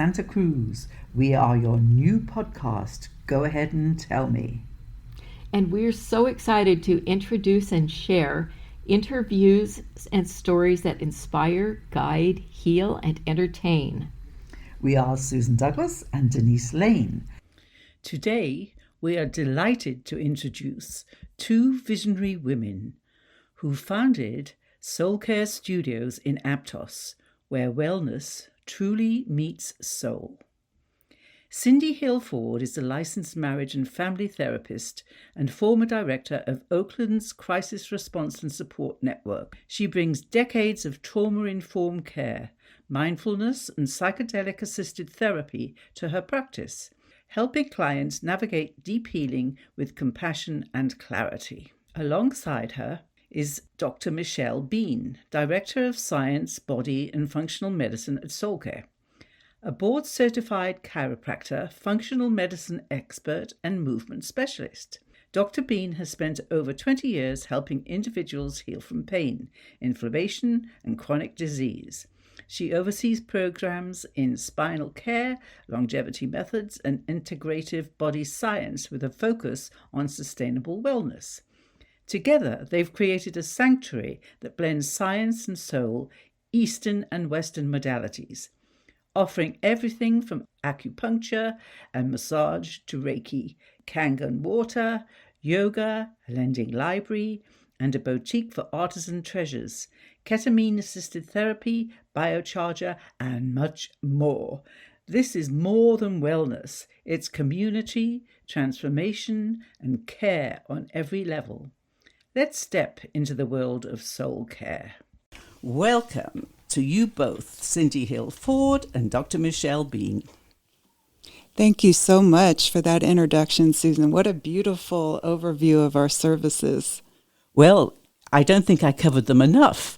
Santa Cruz. We are your new podcast. Go ahead and tell me. And we're so excited to introduce and share interviews and stories that inspire, guide, heal, and entertain. We are Susan Douglas and Denise Lane. Today, we are delighted to introduce two visionary women who founded SoulCare Studios in Aptos, where wellness truly meets soul. Cindy Hill-Ford is a licensed marriage and family therapist and former director of Oakland's Crisis Response and Support Network. She brings decades of trauma-informed care, mindfulness, and psychedelic-assisted therapy to her practice, helping clients navigate deep healing with compassion and clarity. Alongside her is Dr. Michelle Bean, Director of Science, Body and Functional Medicine at SoulCare. A board-certified chiropractor, functional medicine expert, and movement specialist. Dr. Bean has spent over 20 years helping individuals heal from pain, inflammation, and chronic disease. She oversees programs in spinal care, longevity methods, and integrative body science with a focus on sustainable wellness. Together, they've created a sanctuary that blends science and soul, Eastern and Western modalities, offering everything from acupuncture and massage to Reiki, Kangen water, yoga, a lending library, and a boutique for artisan treasures, ketamine-assisted therapy, biocharger, and much more. This is more than wellness. It's community, transformation, and care on every level. Let's step into the world of soul care. Welcome to you both, Cindy Hill-Ford and Dr. Michelle Bean. Thank you so much for that introduction, Susan. What a beautiful overview of our services. Well, I don't think I covered them enough.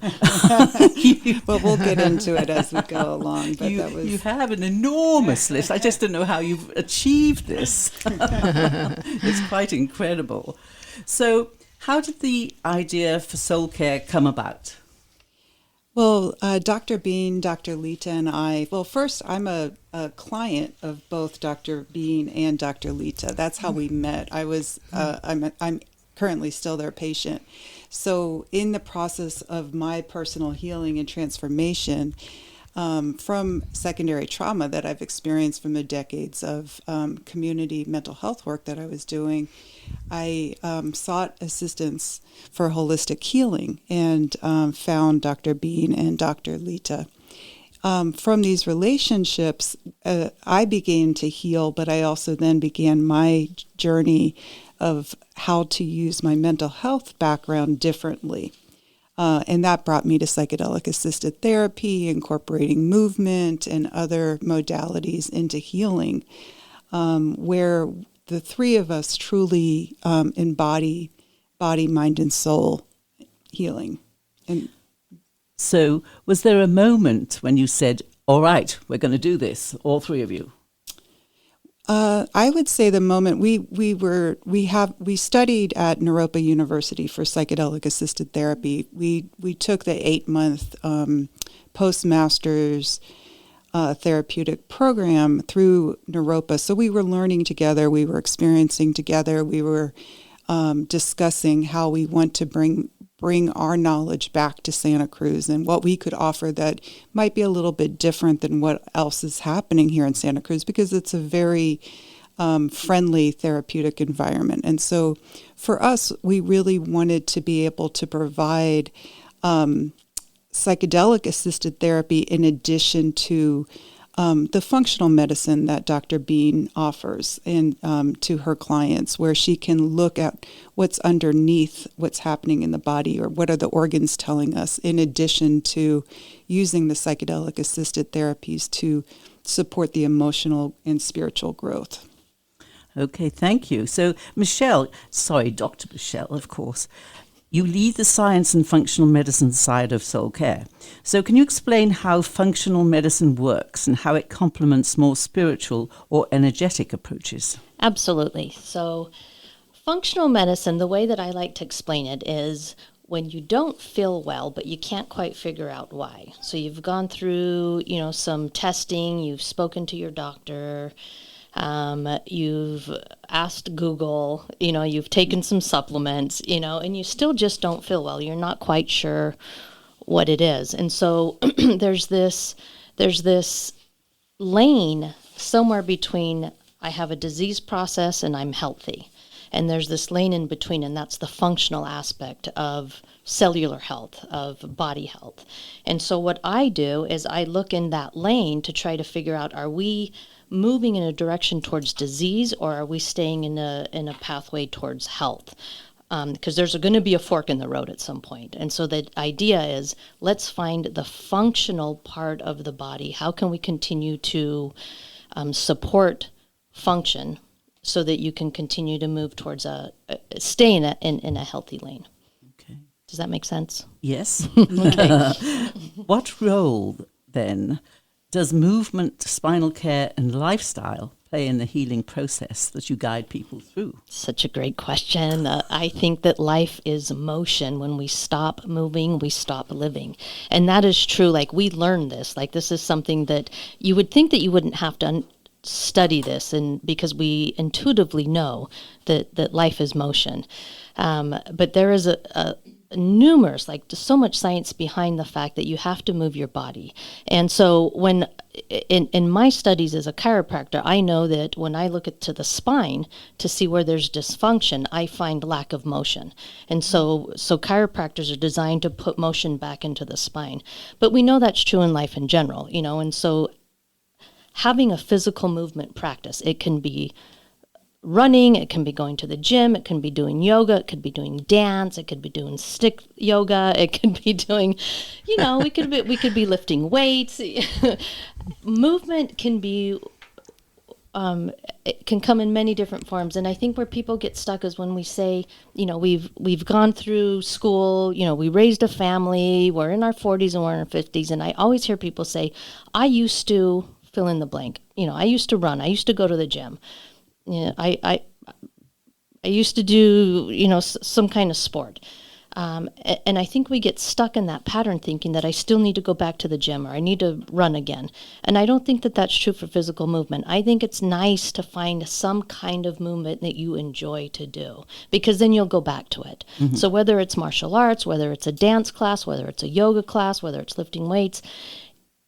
Well, we'll get into it as we go along. But you have an enormous list. I just don't know how you've achieved this. It's quite incredible. So, how did the idea for soul care come about? Well, Dr. Bean, Dr. Lita, and I, first, I'm a client of both Dr. Bean and Dr. Lita. That's how we met. I'm currently still their patient. So in the process of my personal healing and transformation from secondary trauma that I've experienced from the decades of community mental health work that I was doing, I sought assistance for holistic healing and found Dr. Bean and Dr. Lita. From these relationships, I began to heal, but I also then began my journey of how to use my mental health background differently. And that brought me to psychedelic-assisted therapy, incorporating movement and other modalities into healing, where the three of us truly embody body, mind, and soul healing. And so was there a moment when you said, all right, we're going to do this, all three of you? I would say the moment we studied at Naropa University for psychedelic-assisted therapy. We took the 8-month postmaster's therapeutic program through Naropa. So we were learning together, we were experiencing together, we were discussing how we want to bring our knowledge back to Santa Cruz and what we could offer that might be a little bit different than what else is happening here in Santa Cruz, because it's a very friendly therapeutic environment. And so for us, we really wanted to be able to provide psychedelic-assisted therapy in addition to the functional medicine that Dr. Bean offers to her clients, where she can look at what's underneath what's happening in the body, or what are the organs telling us, in addition to using the psychedelic-assisted therapies to support the emotional and spiritual growth. Okay, thank you. So, Dr. Michelle, of course, you lead the science and functional medicine side of soul care. So can you explain how functional medicine works and how it complements more spiritual or energetic approaches? Absolutely. So functional medicine, the way that I like to explain it is when you don't feel well, but you can't quite figure out why. So you've gone through, some testing, you've spoken to your doctor, you've asked Google, you've taken some supplements, and you still just don't feel well. You're not quite sure what it is. And so there's this lane somewhere between I have a disease process and I'm healthy. And there's this lane in between, and that's the functional aspect of cellular health, of body health. And so what I do is I look in that lane to try to figure out, are we moving in a direction towards disease, or are we staying in a pathway towards health? Because there's going to be a fork in the road at some point. And so the idea is, let's find the functional part of the body. How can we continue to support function so that you can continue to move towards stay in a healthy lane? Okay. Does that make sense? Yes. Okay. What role, then, does movement, spinal care, and lifestyle play in the healing process that you guide people through? Such a great question. I think that life is motion. When we stop moving, we stop living. And that is true. Like, we learn this. Like, this is something that you would think that you wouldn't have to study this, and because we intuitively know that life is motion. But there is a numerous, like, so much science behind the fact that you have to move your body. And so when in my studies as a chiropractor, I know that when I look to the spine to see where there's dysfunction, I find lack of motion. And so chiropractors are designed to put motion back into the spine. But we know that's true in life in general, and so having a physical movement practice, it can be running, it can be going to the gym, it can be doing yoga, it could be doing dance, it could be doing stick yoga, it could be doing, we could be lifting weights. Movement can be, it can come in many different forms. And I think where people get stuck is when we say, we've gone through school, we raised a family, we're in our 40s and we're in our 50s. And I always hear people say, I used to fill in the blank. I used to run. I used to go to the gym. I used to do, some kind of sport. And I think we get stuck in that pattern thinking that I still need to go back to the gym or I need to run again. And I don't think that that's true for physical movement. I think it's nice to find some kind of movement that you enjoy to do, because then you'll go back to it. Mm-hmm. So whether it's martial arts, whether it's a dance class, whether it's a yoga class, whether it's lifting weights,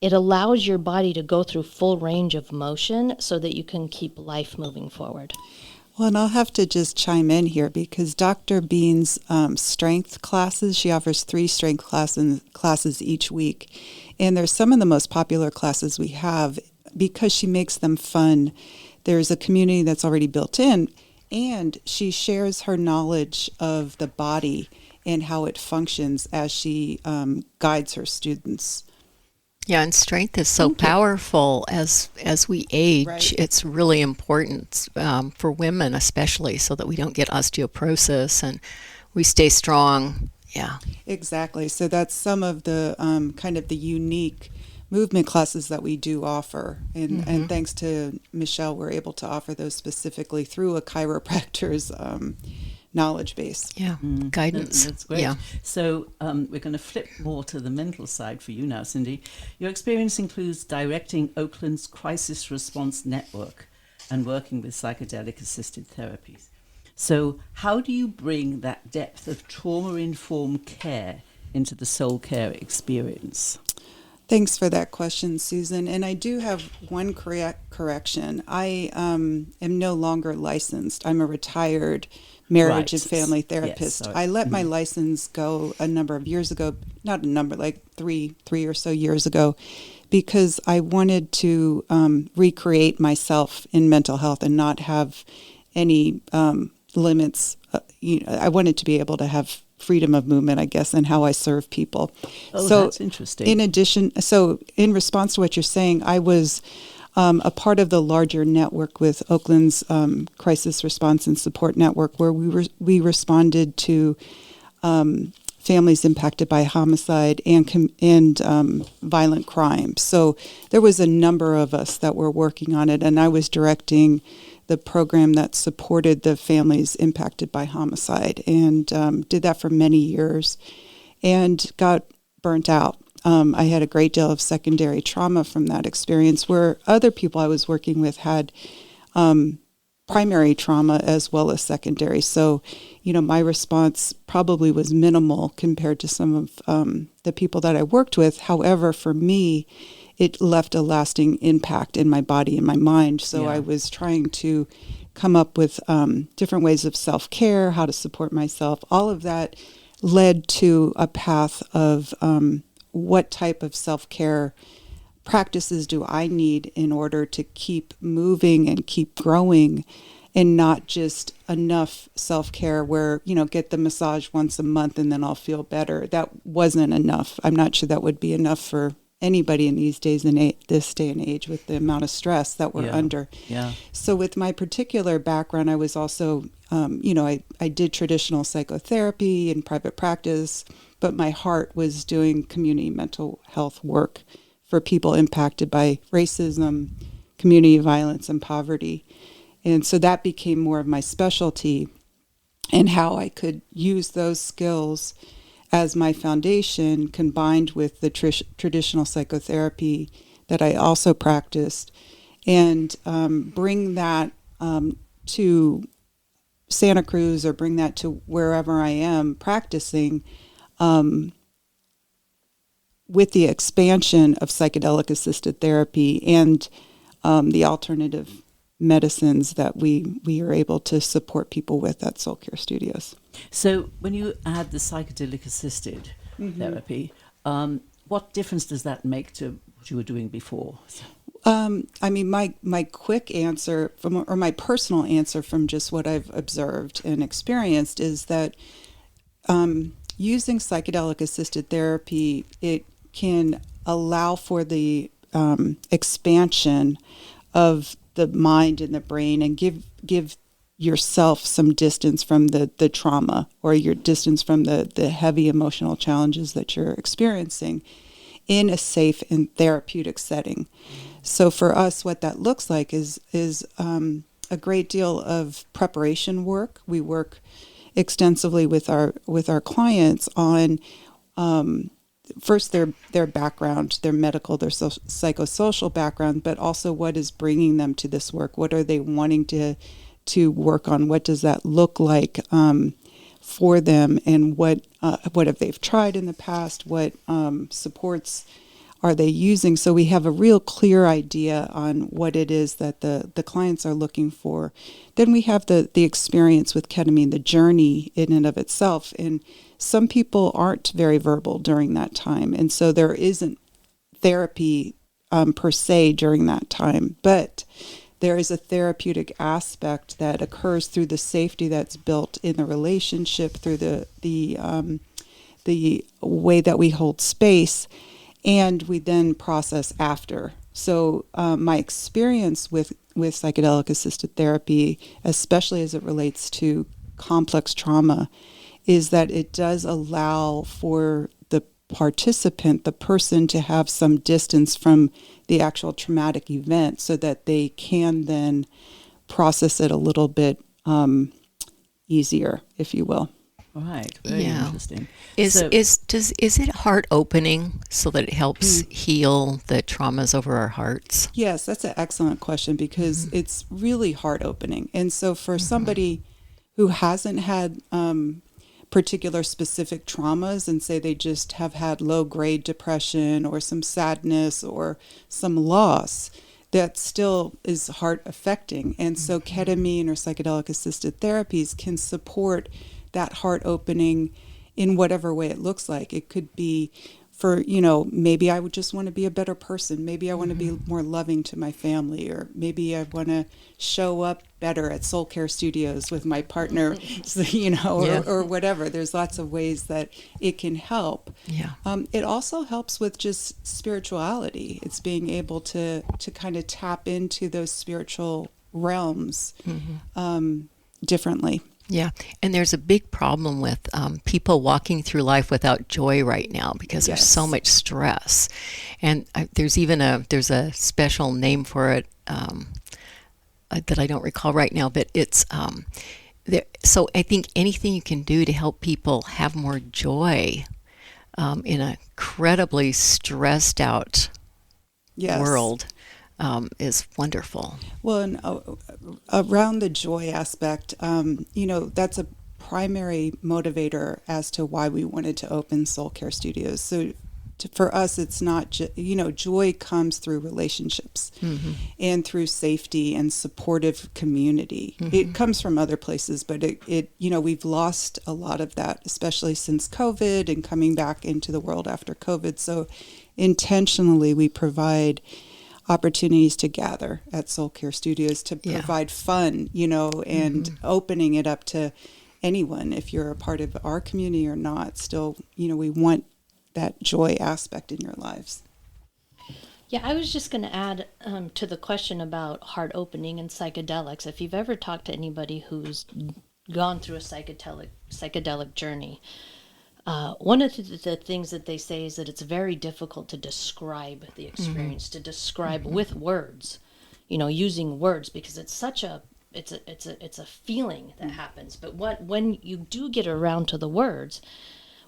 it allows your body to go through full range of motion so that you can keep life moving forward. Well, and I'll have to just chime in here because Dr. Bean's strength classes, she offers 3 strength classes each week. And they're some of the most popular classes we have because she makes them fun. There's a community that's already built in, and she shares her knowledge of the body and how it functions as she guides her students. Yeah, and strength is so powerful as we age. Right. It's really important for women especially, so that we don't get osteoporosis and we stay strong. Yeah. Exactly. So that's some of the kind of the unique movement classes that we do offer. And thanks to Michelle, we're able to offer those specifically through a chiropractor's knowledge base. Yeah, guidance. That's great. Yeah. So we're going to flip more to the mental side for you now, Cindy. Your experience includes directing Oakland's crisis response network and working with psychedelic-assisted therapies. So how do you bring that depth of trauma-informed care into the SoulCare experience? Thanks for that question, Susan. And I do have one correction. I am no longer licensed. I'm a retired marriage and family therapist. Yes, I let my license go a number of years ago, not a number, like three or so years ago, because I wanted to recreate myself in mental health and not have any limits. I wanted to be able to have freedom of movement, I guess, and how I serve people. Oh, so that's interesting. In response to what you're saying, I was a part of the larger network with Oakland's Crisis Response and Support Network, where we responded to families impacted by homicide and violent crime. So there was a number of us that were working on it, and I was directing the program that supported the families impacted by homicide, and did that for many years and got burnt out. I had a great deal of secondary trauma from that experience, where other people I was working with had primary trauma as well as secondary. So, my response probably was minimal compared to some of the people that I worked with. However, for me, it left a lasting impact in my body and my mind. So I was trying to come up with different ways of self-care, how to support myself. All of that led to a path of what type of self-care practices do I need in order to keep moving and keep growing, and not just enough self-care where, get the massage once a month and then I'll feel better. That wasn't enough. I'm not sure that would be enough for anybody in these days and this day and age with the amount of stress that we're under. Yeah. So with my particular background, I was also, I did traditional psychotherapy in private practice, but my heart was doing community mental health work for people impacted by racism, community violence, and poverty. And so that became more of my specialty, and how I could use those skills as my foundation combined with the traditional psychotherapy that I also practiced, and bring that to Santa Cruz, or bring that to wherever I am practicing, with the expansion of psychedelic-assisted therapy and the alternative medicines that we are able to support people with at SoulCare Studios. So when you add the psychedelic-assisted therapy, what difference does that make to what you were doing before? My quick answer or my personal answer from just what I've observed and experienced is that using psychedelic-assisted therapy, it can allow for the expansion of the mind and the brain, and give yourself some distance from the trauma, or your distance from the heavy emotional challenges that you're experiencing, in a safe and therapeutic setting. So for us, what that looks like is a great deal of preparation work. We work extensively with our clients on first their background, their medical, their psychosocial background, but also what is bringing them to this work. What are they wanting to work on? What does that look like for them? And what have they tried in the past? What supports are they using? So we have a real clear idea on what it is that the clients are looking for. Then we have the experience with ketamine, the journey in and of itself. And some people aren't very verbal during that time. And so there isn't therapy per se during that time. But there is a therapeutic aspect that occurs through the safety that's built in the relationship, through the way that we hold space, and we then process after. So my experience with psychedelic-assisted therapy, especially as it relates to complex trauma, is that it does allow for the participant, the person, to have some distance from the actual traumatic event, so that they can then process it a little bit easier, if you will. All right. Very interesting. Is it heart opening so that it helps heal the traumas over our hearts? Yes, that's an excellent question, because it's really heart opening. And so for somebody who hasn't had particular specific traumas, and say they just have had low grade depression or some sadness or some loss, that still is heart affecting. And so ketamine or psychedelic assisted therapies can support that heart opening in whatever way it looks like. It could be for, maybe I would just want to be a better person. Maybe I want to be more loving to my family, or maybe I want to show up better at SoulCare Studios with my partner, or whatever. There's lots of ways that it can help. Yeah. It also helps with just spirituality. It's being able to kind of tap into those spiritual realms differently. Yeah, and there's a big problem with people walking through life without joy right now, because there's so much stress, and there's a special name for it. that I don't recall right now, but it's so I think anything you can do to help people have more joy in an incredibly stressed out world is wonderful. Well, and around the joy aspect, that's a primary motivator as to why we wanted to open SoulCare Studios. So for us, it's not, joy comes through relationships and through safety and supportive community. It comes from other places, but we've lost a lot of that, especially since COVID and coming back into the world after COVID. So intentionally, we provide opportunities to gather at SoulCare Studios to provide fun, and opening it up to anyone, if you're a part of our community or not. Still, we want that joy aspect in your lives. Yeah, I was just going to add to the question about heart opening and psychedelics. If you've ever talked to anybody who's gone through a psychedelic journey, one of the things that they say is that it's very difficult to describe the experience, to describe with words, using words, because it's such a feeling that happens. But when you do get around to the words,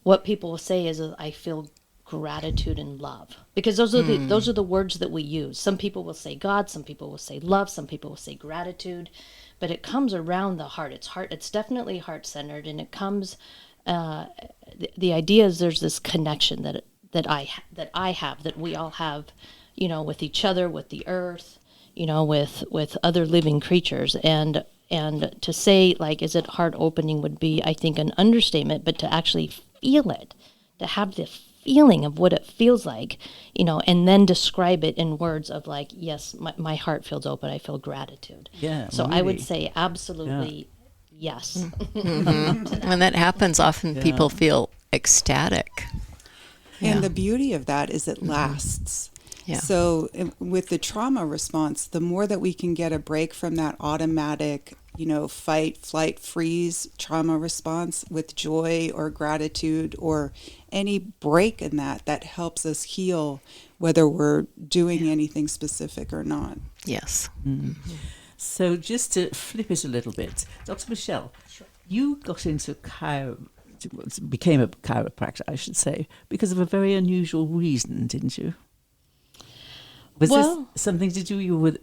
what people will say is, I feel gratitude and love, because those are the words that we use. Some people will say God, some people will say love, some people will say gratitude, but it comes around the heart. It's definitely heart-centered, and it comes. The idea is there's this connection that I have, that we all have, with each other, with the earth, with other living creatures, and to say, like, is it heart opening would be, I think, an understatement, but to actually feel it, to have the feeling of what it feels like, and then describe it in words of, like, yes, my heart feels open, I feel gratitude. Yeah. So really. I would say absolutely yes. When that happens, often people feel ecstatic. And the beauty of that is it lasts. Yeah. So with the trauma response, the more that we can get a break from that automatic, fight, flight, freeze trauma response with joy or gratitude or any break in that helps us heal, whether we're doing anything specific or not. Yes. So just to flip it a little bit, Dr. Michelle, you got into became a chiropractor, I should say, because of a very unusual reason, didn't you? Was this something to do with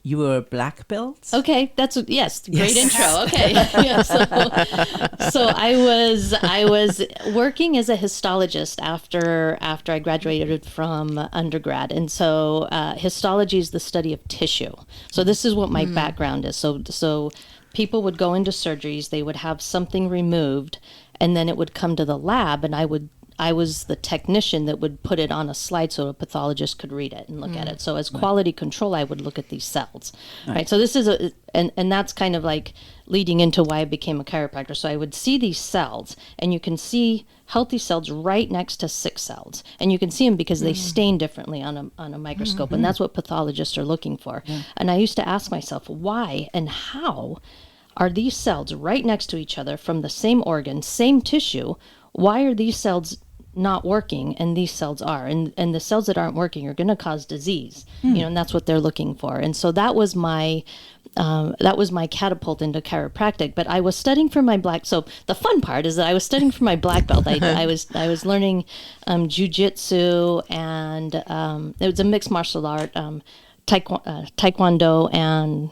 you were a black belt? Okay, yes, great intro. Okay, yeah, so I was working as a histologist after I graduated from undergrad, and so histology is the study of tissue. So this is what my background is. So people would go into surgeries, they would have something removed, and then it would come to the lab, and I was the technician that would put it on a slide so a pathologist could read it and look at it. So as quality control, I would look at these cells, right? So this is and that's kind of like leading into why I became a chiropractor. So I would see these cells, and you can see healthy cells right next to sick cells, and you can see them because they stain differently on a microscope, and that's what pathologists are looking for. And I used to ask myself, why and how are these cells right next to each other from the same organ, same tissue? Why are these cells not working and these cells are, and the cells that aren't working are going to cause disease, and that's what they're looking for. And so that was my catapult into chiropractic. But I was studying for my so the fun part is that I was studying for my black belt. I was learning jiu-jitsu, and it was a mixed martial art, taekwondo, and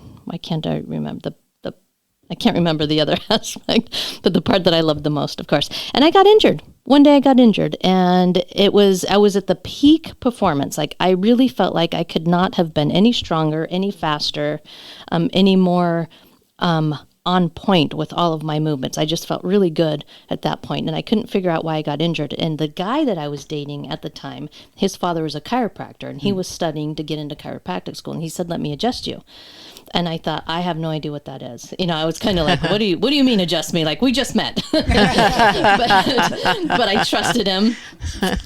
I can't remember the other aspect, but the part that I loved the most, of course. And I got injured. One day I got injured, and I was at the peak performance. Like, I really felt like I could not have been any stronger, any faster, any more on point with all of my movements. I just felt really good at that point, and I couldn't figure out why I got injured. And the guy that I was dating at the time, his father was a chiropractor, and he was studying to get into chiropractic school, and he said, "Let me adjust you." And I thought, I have no idea what that is. I was kind of like, what do you mean adjust me? Like, we just met. but I trusted him.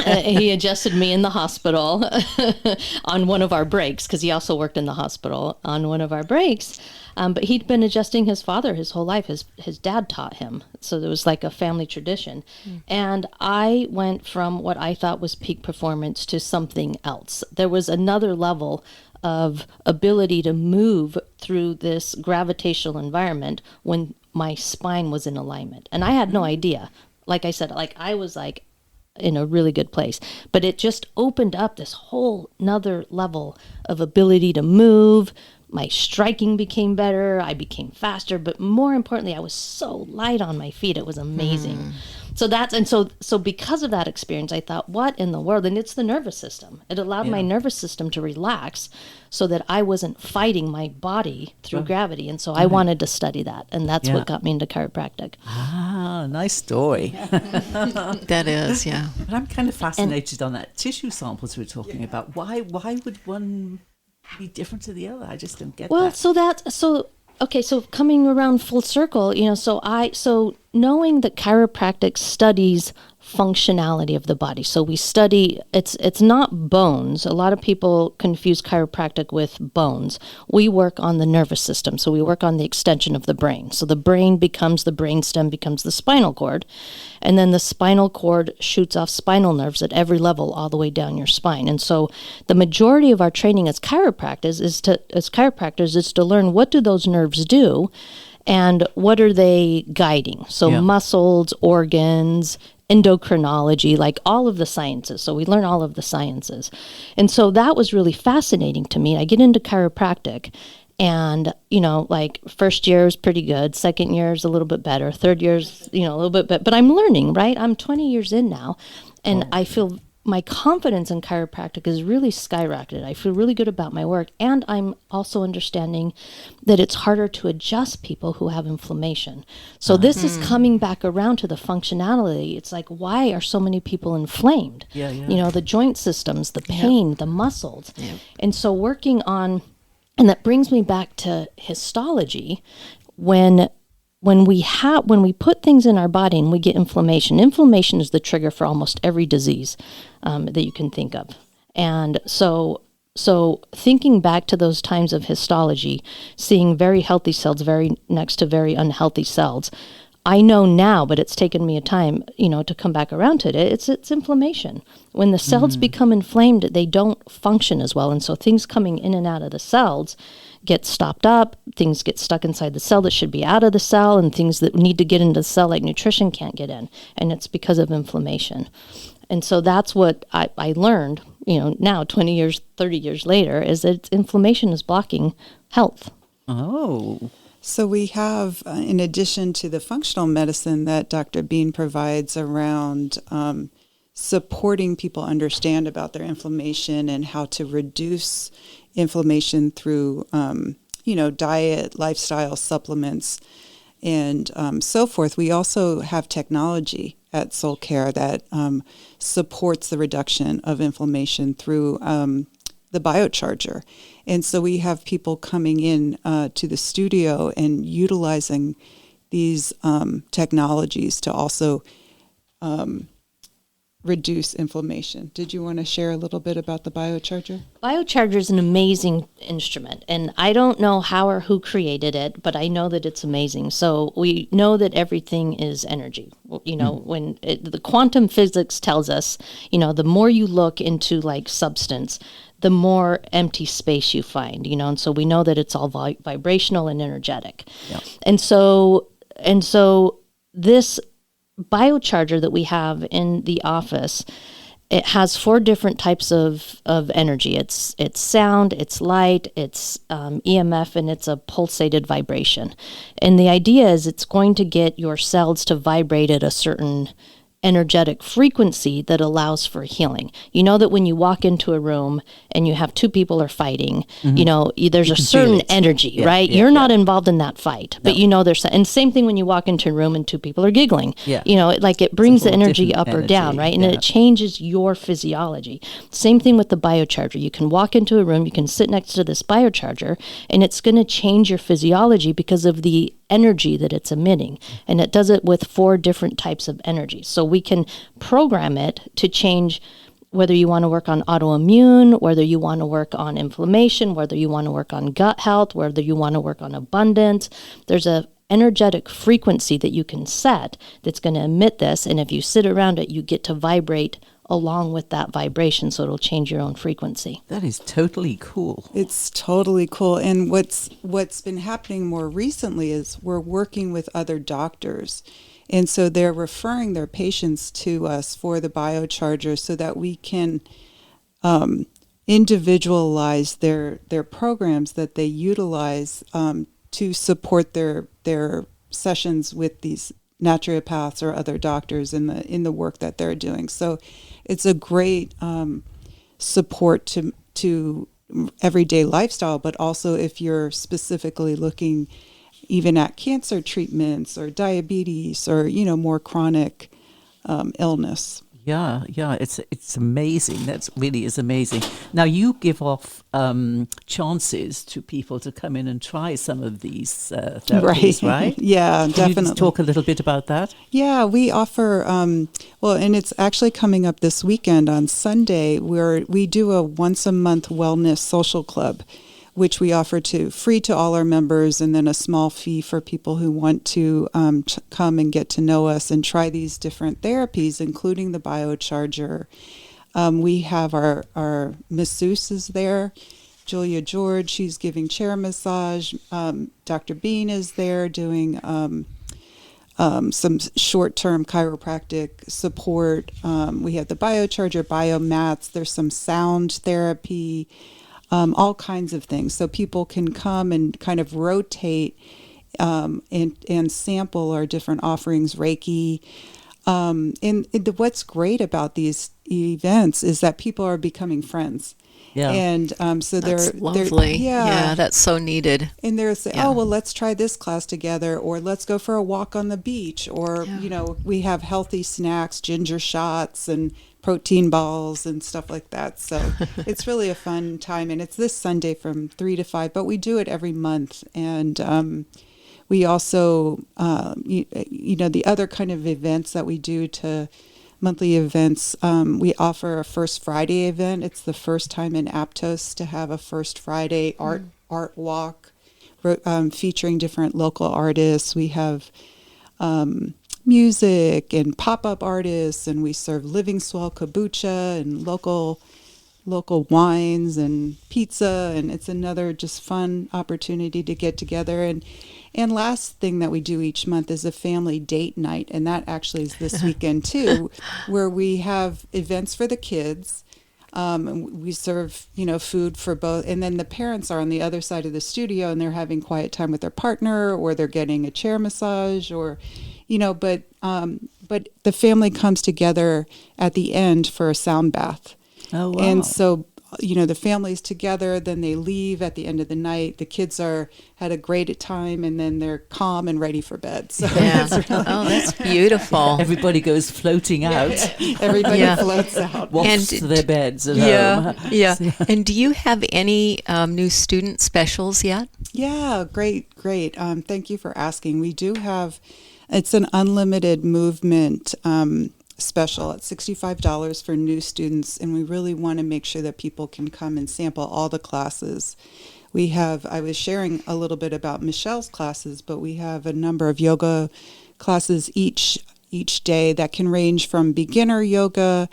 He adjusted me in the hospital on one of our breaks, because he also worked in the hospital on one of our breaks. But he'd been adjusting his father his whole life. His dad taught him. So there was like a family tradition. And I went from what I thought was peak performance to something else. There was another level of ability to move through this gravitational environment when my spine was in alignment. And I had no idea. Like I said, like I was like in a really good place, but it just opened up this whole nother level of ability to move. My striking became better. I became faster, but more importantly, I was so light on my feet. It was amazing. So because of that experience, I thought, what in the world? And it's the nervous system. It allowed my nervous system to relax so that I wasn't fighting my body through gravity. And so I wanted to study that. And that's what got me into chiropractic. Ah, nice story. That is, yeah. But I'm kind of fascinated on that tissue samples we were talking about. Why would one be different to the other? I just don't get that. So coming around full circle, so knowing that chiropractic studies functionality of the body. So we study, it's not bones. A lot of people confuse chiropractic with bones. We work on the nervous system. So we work on the extension of the brain. So the brain becomes the brainstem, becomes the spinal cord. And then the spinal cord shoots off spinal nerves at every level all the way down your spine. And so the majority of our training as chiropractors is to learn what do those nerves do and what are they guiding. So muscles, organs, endocrinology, like all of the sciences. So we learn all of the sciences. And so that was really fascinating to me. I get into chiropractic and, like first year is pretty good. Second year is a little bit better. Third year is, a little bit better. But I'm learning, right? I'm 20 years in now. And I feel my confidence in chiropractic is really skyrocketed. I feel really good about my work. And I'm also understanding that it's harder to adjust people who have inflammation. So this is coming back around to the functionality. It's like, why are so many people inflamed? The joint systems, the pain, the muscles. And so working on, and that brings me back to histology. When we put things in our body and we get inflammation is the trigger for almost every disease that you can think of. And so thinking back to those times of histology, seeing very healthy cells very next to very unhealthy cells, I know now, but it's taken me a time, to come back around to it. It's inflammation. When the cells become inflamed, they don't function as well. And so things coming in and out of the cells get stopped up, things get stuck inside the cell that should be out of the cell, and things that need to get into the cell like nutrition can't get in. And it's because of inflammation. And so that's what I learned, now 20 years, 30 years later, is that inflammation is blocking health. Oh. So we have, in addition to the functional medicine that Dr. Bean provides around supporting people understand about their inflammation and how to reduce inflammation through, diet, lifestyle, supplements, and so forth. We also have technology at SoulCare that supports the reduction of inflammation through the biocharger. And so we have people coming in to the studio and utilizing these technologies to also reduce inflammation. Did you want to share a little bit about the biocharger? Biocharger is an amazing instrument, and I don't know how or who created it, but I know that it's amazing. So we know that everything is energy. When the quantum physics tells us, the more you look into like substance, the more empty space you find, and so we know that it's all vibrational and energetic. Yeah. And so this biocharger that we have in the office, it has 4 different types of energy. It's sound, it's light, it's EMF, and it's a pulsated vibration. And the idea is it's going to get your cells to vibrate at a certain energetic frequency that allows for healing. You know that when you walk into a room and you have 2 people are fighting, there's a certain energy, right? You're not involved in that fight, but there's, and same thing when you walk into a room and 2 people are giggling, it brings the energy up or down, right? And it changes your physiology. Same thing with the biocharger. You can walk into a room, you can sit next to this biocharger, and it's going to change your physiology because of the energy that it's emitting. And it does it with 4 different types of energy. So we can program it to change whether you want to work on autoimmune, whether you want to work on inflammation, whether you want to work on gut health, whether you want to work on abundance. There's a energetic frequency that you can set that's going to emit this, and if you sit around it, you get to vibrate along with that vibration, so it'll change your own frequency. That is totally cool. It's totally cool. And what's been happening more recently is we're working with other doctors. And so they're referring their patients to us for the biocharger so that we can individualize their programs that they utilize to support their sessions with these naturopaths or other doctors in the work that they're doing. So it's a great support to everyday lifestyle, but also if you're specifically looking even at cancer treatments or diabetes or, more chronic illness. Yeah, it's amazing. That really is amazing. Now you give off chances to people to come in and try some of these therapies, right? Yeah, Can definitely. you just talk a little bit about that? Yeah, we offer, and it's actually coming up this weekend on Sunday, where we do a once a month wellness social club, which we offer free to all our members, and then a small fee for people who want to come and get to know us and try these different therapies, including the biocharger. We have our masseuses there, Julia George, she's giving chair massage. Dr. Bean is there doing some short-term chiropractic support. We have the biocharger, biomats, there's some sound therapy, all kinds of things. So people can come and kind of rotate and sample our different offerings, Reiki. What's great about these events is that people are becoming friends. Yeah. And so That's lovely. Yeah, that's so needed. And they're saying, oh, well, let's try this class together, or let's go for a walk on the beach, or, we have healthy snacks, ginger shots and protein balls and stuff like that. So it's really a fun time. And it's this Sunday from 3 to 5, but we do it every month. And we also, the other kind of events that we do monthly events, we offer a First Friday event. It's the first time in Aptos to have a First Friday art walk featuring different local artists. We have music and pop-up artists, and we serve Living Swell kombucha and local wines and pizza, and it's another just fun opportunity to get together. And last thing that we do each month is a family date night, and that actually is this weekend too, where we have events for the kids. We serve, food for both, and then the parents are on the other side of the studio and they're having quiet time with their partner, or they're getting a chair massage, or, but the family comes together at the end for a sound bath. Oh, wow. And so, the family's together, then they leave at the end of the night. The kids had a great time, and then they're calm and ready for bed. So That's beautiful. Everybody goes floating out. Everybody floats out. Walks to their beds at home. Yeah. And do you have any new student specials yet? Yeah, great. Thank you for asking. We do have, it's an unlimited movement special at $65 for new students, and we really want to make sure that people can come and sample all the classes. I was sharing a little bit about Michelle's classes, but we have a number of yoga classes each day that can range from beginner yoga.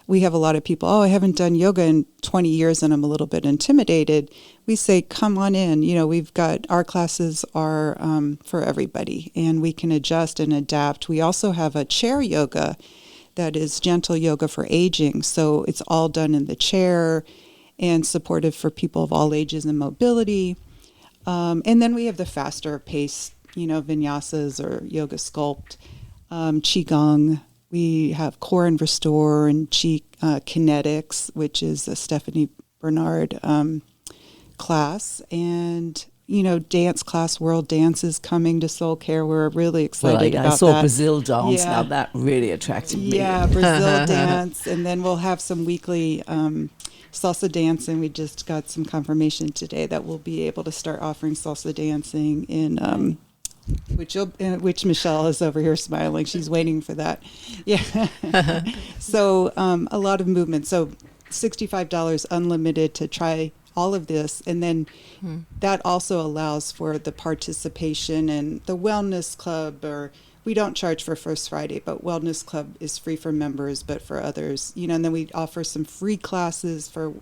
We have a lot of people, I haven't done yoga in 20 years and I'm a little bit intimidated. We say, come on in. We've got, our classes are for everybody, and we can adjust and adapt. We also have a chair yoga that is gentle yoga for aging. So it's all done in the chair and supportive for people of all ages and mobility. And then we have the faster pace, vinyasas or yoga sculpt, qigong. We have core and restore and kinetics, which is a Stephanie Bernard class. And dance class, World Dance is coming to SoulCare. We're really excited about that. I saw Brazil dance. Yeah. Now that really attracted me. Yeah, Brazil dance. And then we'll have some weekly salsa dancing. We just got some confirmation today that we'll be able to start offering salsa dancing in which Michelle is over here smiling. She's waiting for that. Yeah. So a lot of movement. So $65 unlimited to try all of this. And then that also allows for the participation in the wellness club, or we don't charge for First Friday, but wellness club is free for members, but for others, and then we offer some free classes for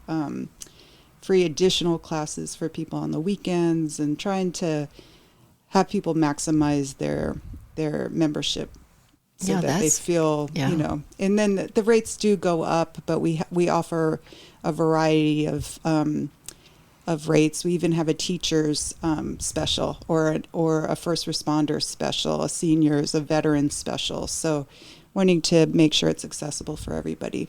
free additional classes for people on the weekends, and trying to have people maximize their membership so that they feel, and then the rates do go up, but we offer a variety of rates. We even have a teacher's special, or a first responder special, a seniors, a veteran special. So wanting to make sure it's accessible for everybody.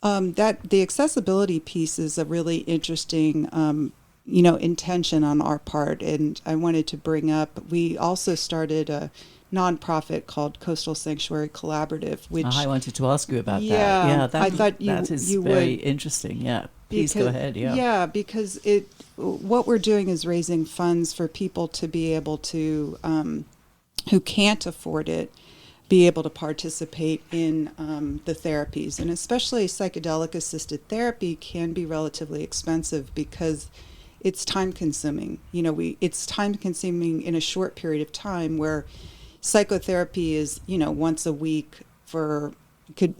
That the accessibility piece is a really interesting intention on our part, and I wanted to bring up, we also started a nonprofit called Coastal Sanctuary Collaborative, which I wanted to ask you about that. Yeah, I thought that is you very would. interesting. Yeah, please go ahead. Yeah, because what we're doing is raising funds for people to be able to, who can't afford it, be able to participate in the therapies. And especially psychedelic-assisted therapy can be relatively expensive because it's time-consuming. It's time-consuming in a short period of time, where psychotherapy is, once a week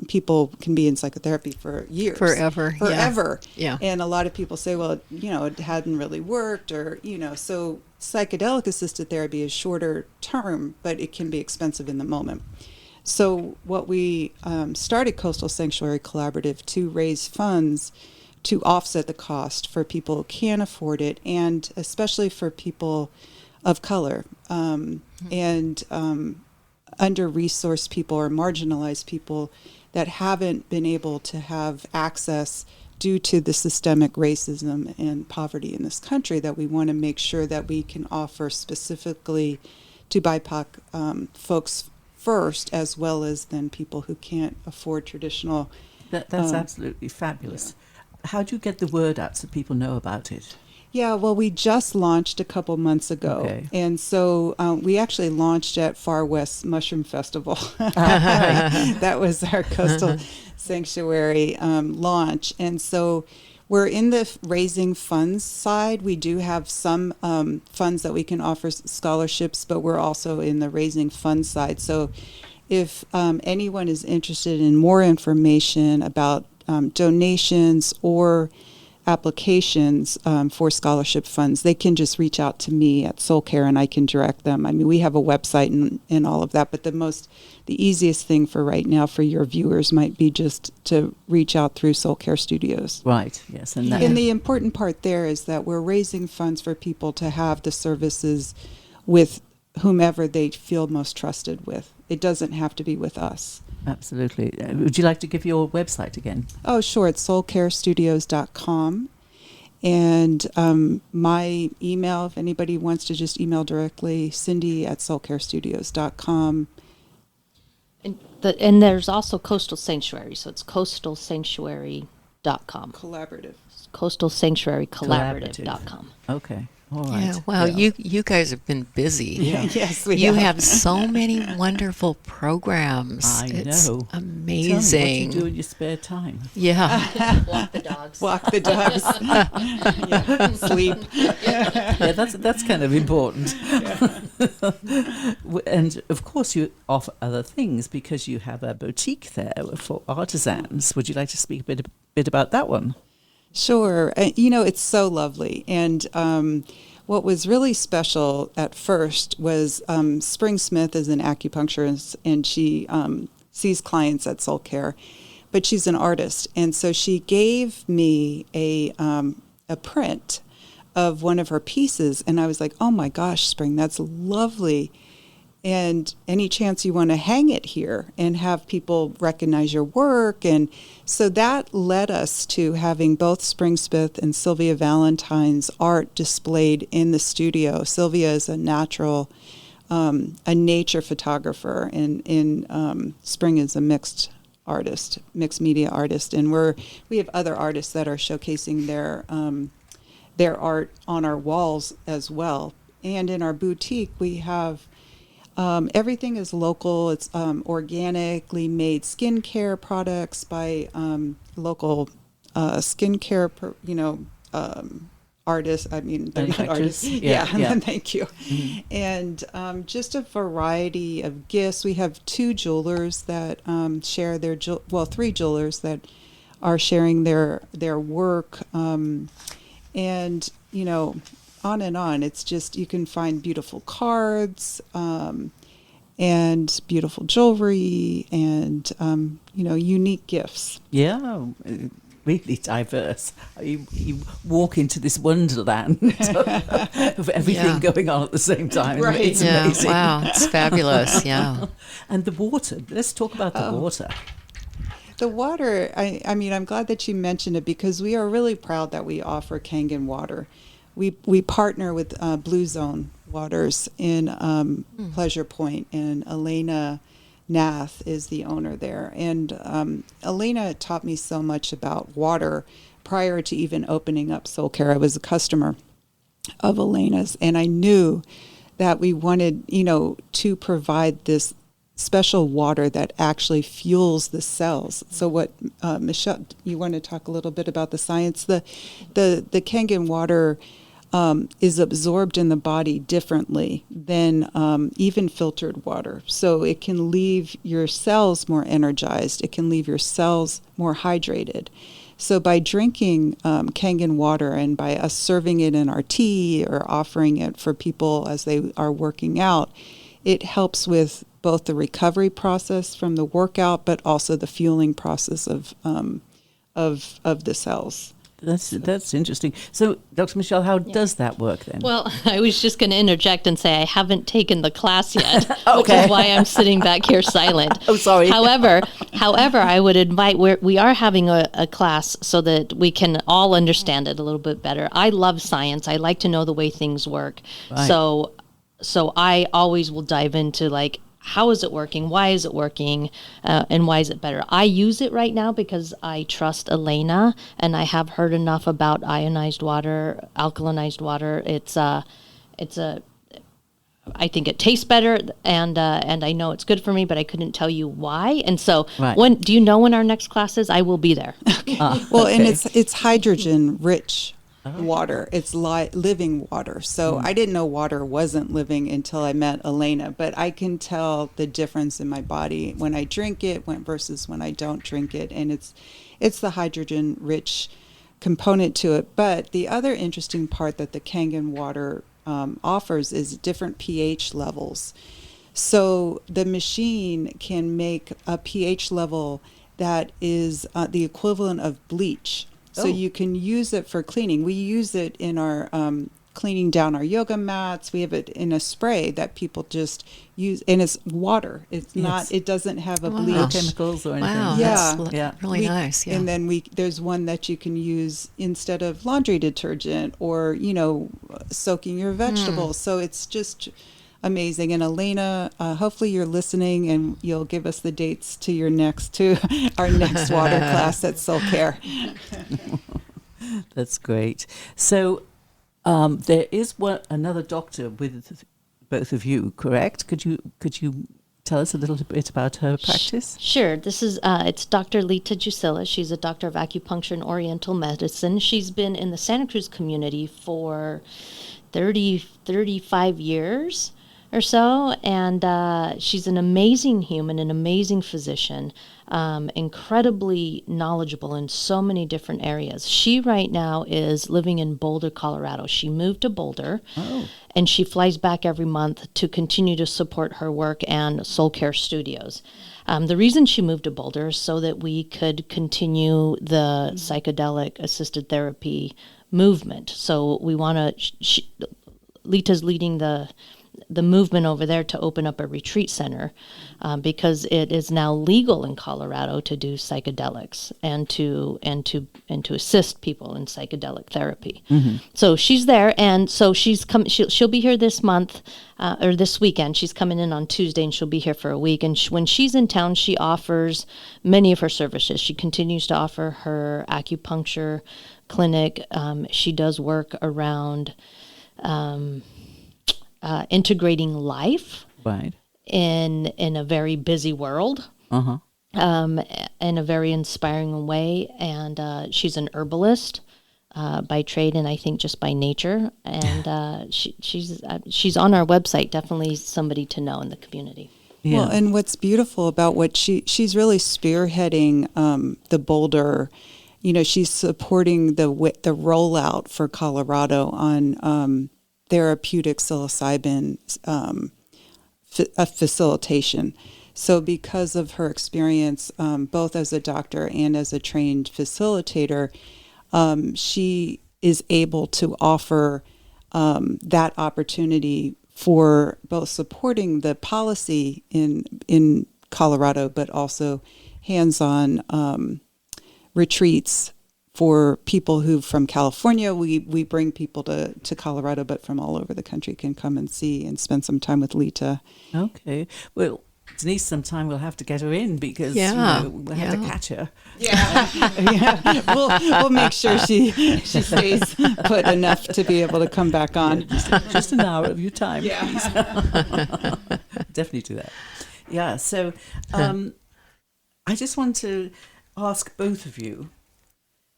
people can be in psychotherapy for years. Forever. Yeah. And a lot of people say, well, it hadn't really worked, or, so psychedelic assisted therapy is shorter term, but it can be expensive in the moment. So what we started Coastal Sanctuary Collaborative to raise funds to offset the cost for people who can't afford it, and especially for people of color, and under-resourced people or marginalized people that haven't been able to have access due to the systemic racism and poverty in this country, that we want to make sure that we can offer specifically to BIPOC folks first, as well as then people who can't afford traditional. That's absolutely fabulous. Yeah. How do you get the word out so people know about it? Yeah, well, we just launched a couple months ago. Okay. And so we actually launched at Far West Mushroom Festival. That was our Coastal Sanctuary launch. And so we're in the raising funds side. We do have some funds that we can offer scholarships, but we're also in the raising funds side. So if anyone is interested in more information about donations or applications for scholarship funds, they can just reach out to me at SoulCare and I can direct them. I mean, we have a website and all of that, but the easiest thing for right now for your viewers might be just to reach out through SoulCare Studios. Right, yes. And the important part there is that we're raising funds for people to have the services with whomever they feel most trusted with. It doesn't have to be with us. Absolutely. Would you like to give your website again? Oh, sure. It's soulcarestudios.com. And my email, if anybody wants to just email directly, Cindy@soulcarestudios.com. And there's also Coastal Sanctuary, so it's coastalsanctuary.com. Collaborative. Coastalsanctuarycollaborative.com. Okay. All right. Yeah, wow, yeah. You guys have been busy. Yeah. Yes, you have so many wonderful programs. It's know. Amazing. Tell me what you do in your spare time. Yeah. Walk the dogs. Walk the dogs. Yeah. Sleep. Yeah, that's kind of important. Yeah. And of course you offer other things because you have a boutique there for artisans. Would you like to speak a bit about that one? Sure. It's so lovely. And what was really special at first was Spring Smith is an acupuncturist, and she sees clients at SoulCare, but she's an artist. And so she gave me a print of one of her pieces, and I was like, oh my gosh, Spring, that's lovely. And any chance you want to hang it here and have people recognize your work. And so that led us to having both Spring Smith and Sylvia Valentine's art displayed in the studio. Sylvia is a nature photographer, and Spring is a mixed media artist. And we have other artists that are showcasing their art on our walls as well. and in our boutique, we have everything is local. It's organically made skincare products by local skincare, artists. I mean, they're not artists. Yeah. Thank you. And just a variety of gifts. We have two jewelers that share their three jewelers that are sharing their work, and on and on. It's just, you can find beautiful cards, and beautiful jewelry, and unique gifts. Yeah, really diverse. You walk into this wonderland of everything going on at the same time. Right. It's Yeah, amazing. wow, it's fabulous. Yeah. And the water. Let's talk about the water. The water, I mean, I'm glad that you mentioned it, because we are really proud that we offer Kangen water. We partner with Blue Zone Waters in Pleasure Point, and Elena Nath is the owner there. And Elena taught me so much about water prior to even opening up SoulCare. I was a customer of Elena's, and I knew that we wanted, to provide this special water that actually fuels the cells. So what, Michelle, you want to talk a little bit about the science? The Kangen water is absorbed in the body differently than even filtered water. So it can leave your cells more energized. It can leave your cells more hydrated. So by drinking Kangen water, and by us serving it in our tea or offering it for people as they are working out, it helps with both the recovery process from the workout, but also the fueling process of the cells. That's interesting. So, Dr. Michelle, how does that work then? Well, I was just going to interject and say I haven't taken the class yet, which Okay. is why I'm sitting back here silent. Oh, sorry. However, I would invite, we are having a class so that we can all understand it a little bit better. I love science. I like to know the way things work. Right. So I always will dive into like, how is it working? Why is it working? And why is it better? I use it right now because I trust Elena, and I have heard enough about ionized water, alkalinized water. I think it tastes better, and I know it's good for me, but I couldn't tell you why. And so, Right. do you know when our next class is? I will be there. Well, and it's hydrogen rich water. It's living water. So I didn't know water wasn't living until I met Elena, but I can tell the difference in my body when I drink it versus when I don't drink it. And it's the hydrogen rich component to it. But the other interesting part that the Kangen water offers is different pH levels. So the machine can make a pH level that is the equivalent of bleach. So you can use it for cleaning. We use it in our cleaning down our yoga mats. We have it in a spray that people just use, and it's water. It's not. It doesn't have a bleach. No chemicals or anything. Wow, Yeah. that's really nice. Yeah. And then there's one that you can use instead of laundry detergent, or soaking your vegetables. So it's just amazing. And Elena, hopefully you're listening, and you'll give us the dates to our next water class at SoulCare. That's great. So there is another doctor with both of you, correct? Could you tell us a little bit about her practice? Sure. This is it's Dr. Lita Jusila. She's a doctor of acupuncture and oriental medicine. She's been in the Santa Cruz community for 35 years or so, and she's an amazing human, an amazing physician, incredibly knowledgeable in so many different areas. She right now is living in Boulder, Colorado. She moved to Boulder, and she flies back every month to continue to support her work and SoulCare Studios. The reason she moved to Boulder is so that we could continue the psychedelic-assisted therapy movement. So we want to... Lita's leading the movement over there to open up a retreat center, because it is now legal in Colorado to do psychedelics and to assist people in psychedelic therapy. Mm-hmm. So she's there, and so she'll be here this month or this weekend. She's coming in on Tuesday, and she'll be here for a week. And when she's in town, she offers many of her services. She continues to offer her acupuncture clinic. She does work around integrating life Right. in a very busy world. Uh-huh. In a very inspiring way. And she's an herbalist by trade, and I think just by nature. And she's on our website. Definitely somebody to know in the community. Yeah. Well, and what's beautiful about what she's really spearheading the Boulder. You know, she's supporting the rollout for Colorado on therapeutic psilocybin facilitation. So because of her experience, both as a doctor and as a trained facilitator, she is able to offer that opportunity for both supporting the policy in Colorado, but also hands-on retreats for people who from California. We bring people to Colorado, but from all over the country can come and see and spend some time with Lita. Okay. Well, Denise, sometime we'll have to get her in because we'll have to catch her. Yeah, we'll make sure she stays put enough to be able to come back on. Just an hour of your time, please. Definitely do that. Yeah. So, I just want to ask both of you.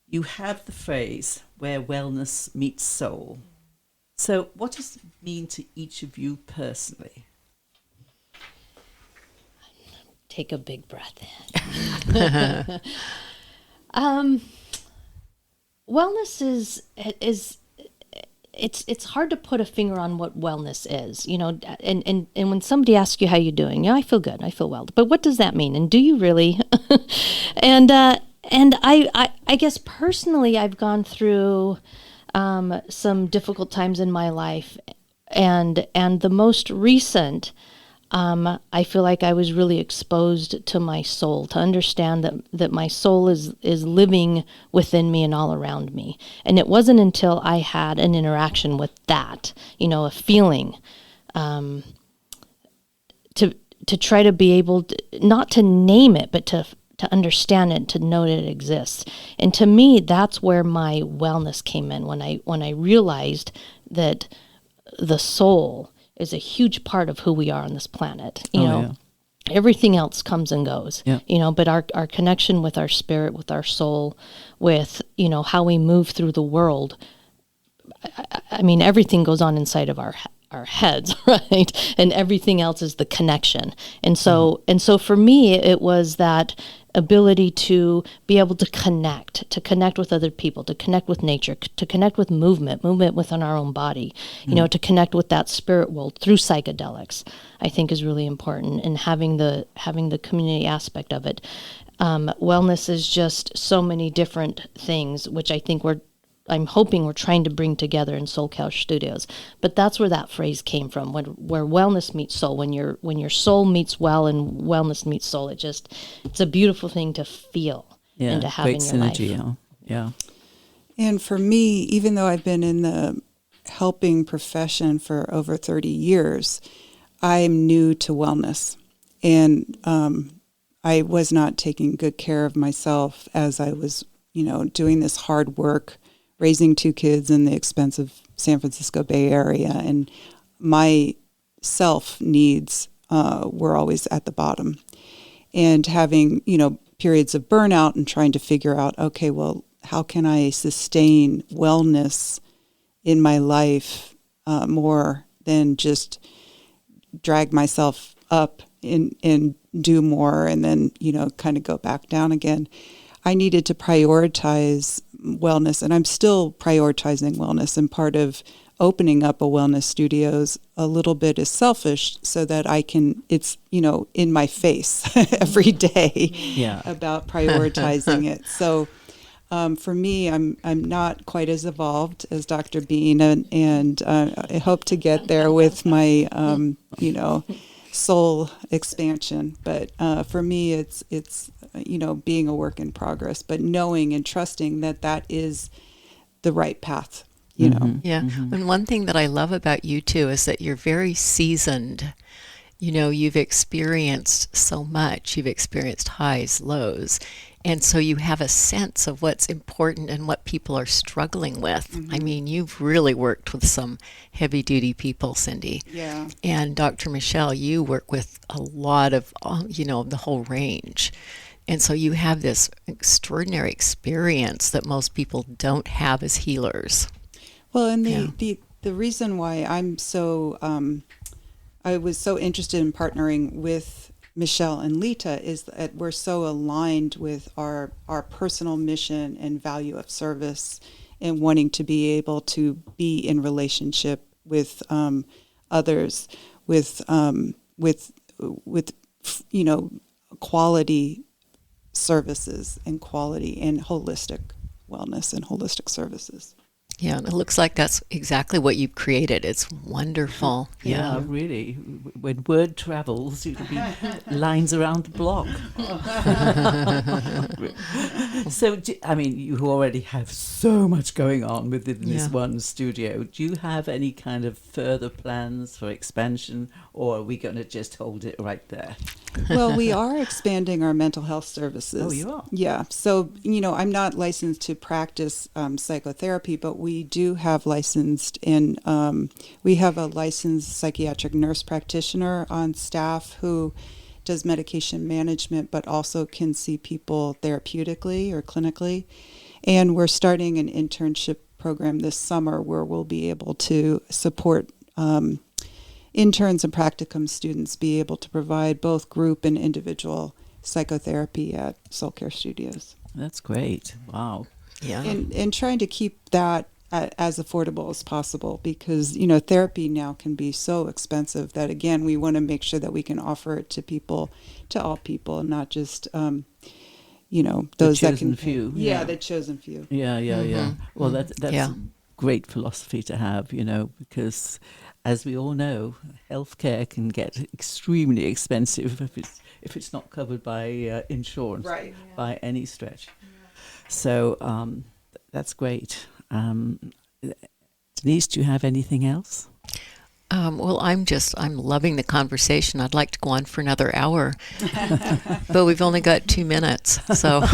You have the phrase "where wellness meets soul." So, what does it mean to each of you personally? Take a big breath in. Wellness is it's hard to put a finger on what wellness is, you know, and when somebody asks you how you're doing, I feel good, I feel well, but what does that mean? And do you really? and I guess personally I've gone through some difficult times in my life, and the most recent, I feel like I was really exposed to my soul, to understand that my soul is living within me and all around me. And it wasn't until I had an interaction with that, you know, a feeling, to try to be able to, not to name it, but to understand it, to know that it exists. And to me, that's where my wellness came in, when I realized that the soul is a huge part of who we are on this planet. You know, everything else comes and goes, you know, but our connection with our spirit, with our soul, with, you know, how we move through the world. I mean, everything goes on inside of our heads, right? And everything else is the connection. And so, for me, it was that ability to be able to connect with other people, to connect with nature, to connect with movement within our own body, you know, to connect with that spirit world through psychedelics, I think is really important, and having the community aspect of it. Wellness is just so many different things, which I think I'm hoping we're trying to bring together in SoulCare Studios. But that's where that phrase came from, where wellness meets soul. When your soul meets well and wellness meets soul, it's a beautiful thing to feel and to have in your synergy, life. Yeah. And for me, even though I've been in the helping profession for over 30 years, I'm new to wellness. And I was not taking good care of myself as I was, you know, doing this hard work, raising 2 kids in the expensive San Francisco Bay Area. And my self needs were always at the bottom. And having, you know, periods of burnout and trying to figure out, okay, well, how can I sustain wellness in my life more than just drag myself up and do more and then, you know, kind of go back down again. I needed to prioritize wellness, and I'm still prioritizing wellness. And part of opening up a wellness studios a little bit is selfish, so that I can, it's, you know, in my face every day about prioritizing it. So for me, I'm not quite as evolved as Dr. Bean, and I hope to get there with my, you know, soul expansion. But for me, it's you know, being a work in progress, but knowing and trusting that is the right path, you know. Yeah. And one thing that I love about you too is that you're very seasoned You know, you've experienced so much. You've experienced highs, lows. And so you have a sense of what's important and what people are struggling with. Mm-hmm. I mean, you've really worked with some heavy-duty people, Cindy. Yeah. And Dr. Michelle, you work with a lot of, the whole range. And so you have this extraordinary experience that most people don't have as healers. Well, and the reason why I was so interested in partnering with Michelle and Lita is that we're so aligned with our personal mission and value of service, and wanting to be able to be in relationship with others, with quality services and quality and holistic wellness and holistic services. Yeah, and it looks like that's exactly what you've created. It's wonderful. Yeah, really. When word travels, it'll be lines around the block. So, you already have so much going on within this one studio. Do you have any kind of further plans for expansion, or are we going to just hold it right there? Well, we are expanding our mental health services. Oh, you are? Yeah. So, I'm not licensed to practice psychotherapy, but we do have we have a licensed psychiatric nurse practitioner on staff who does medication management, but also can see people therapeutically or clinically. And we're starting an internship program this summer where we'll be able to support interns and practicum students be able to provide both group and individual psychotherapy at SoulCare Studios. That's great. Wow. Yeah. And trying to keep that as affordable as possible, because, therapy now can be so expensive that, again, we want to make sure that we can offer it to all people, not just, those that can. Few. Yeah, the chosen few. Yeah. Well, that's a great philosophy to have, because as we all know, healthcare can get extremely expensive if it's not covered by insurance, right, by any stretch. So that's great. Denise, do you have anything else? Well, I'm loving the conversation. I'd like to go on for another hour, but we've only got 2 minutes. So,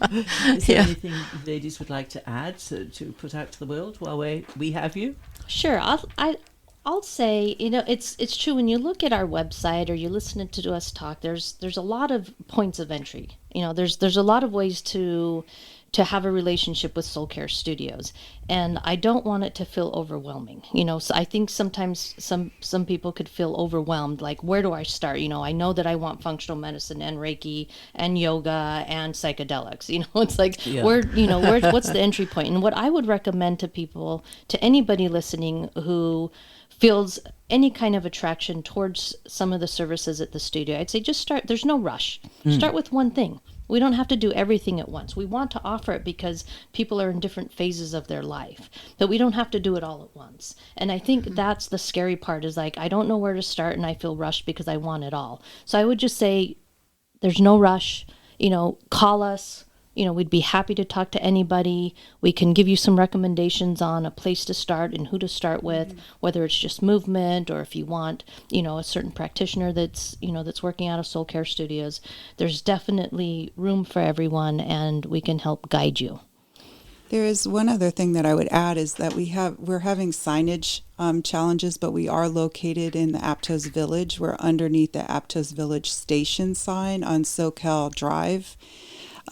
is there anything ladies would like to add to put out to the world while we have you? Sure. I'll say, it's true. When you look at our website or you're listening to us talk, there's a lot of points of entry. There's a lot of ways to have a relationship with SoulCare Studios, and I don't want it to feel overwhelming. So I think sometimes some people could feel overwhelmed, like, where do I start? I know that I want functional medicine and Reiki and yoga and psychedelics. It's like, what's the entry point? And what I would recommend to people, to anybody listening who feels any kind of attraction towards some of the services at the studio, I'd say just start. There's no rush. Start with one thing. We don't have to do everything at once. We want to offer it because people are in different phases of their life, but we don't have to do it all at once. And I think that's the scary part, is like, I don't know where to start and I feel rushed because I want it all. So I would just say there's no rush. Call us. We'd be happy to talk to anybody. We can give you some recommendations on a place to start and who to start with, whether it's just movement or if you want, a certain practitioner that's working out of SoulCare Studios. There's definitely room for everyone, and we can help guide you. There is one other thing that I would add, is that we're having signage challenges, but we are located in the Aptos Village. We're underneath the Aptos Village station sign on SoCal Drive.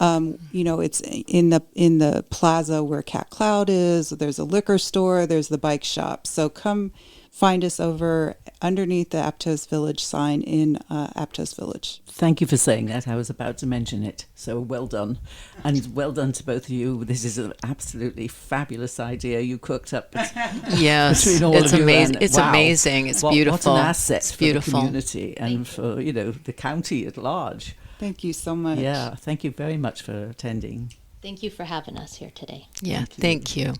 It's in the plaza where Cat Cloud is. There's a liquor store. There's the bike shop. So come find us over underneath the Aptos Village sign in Aptos Village. Thank you for saying that. I was about to mention it. So well done. And well done to both of you. This is an absolutely fabulous idea you cooked up. Yes, between all it's of you. amazing. And, It's wow, amazing. It's beautiful. What an asset it's for beautiful. the community and for, the county at large. Thank you so much. Yeah, thank you very much for attending. Thank you for having us here today. Yeah, thank you.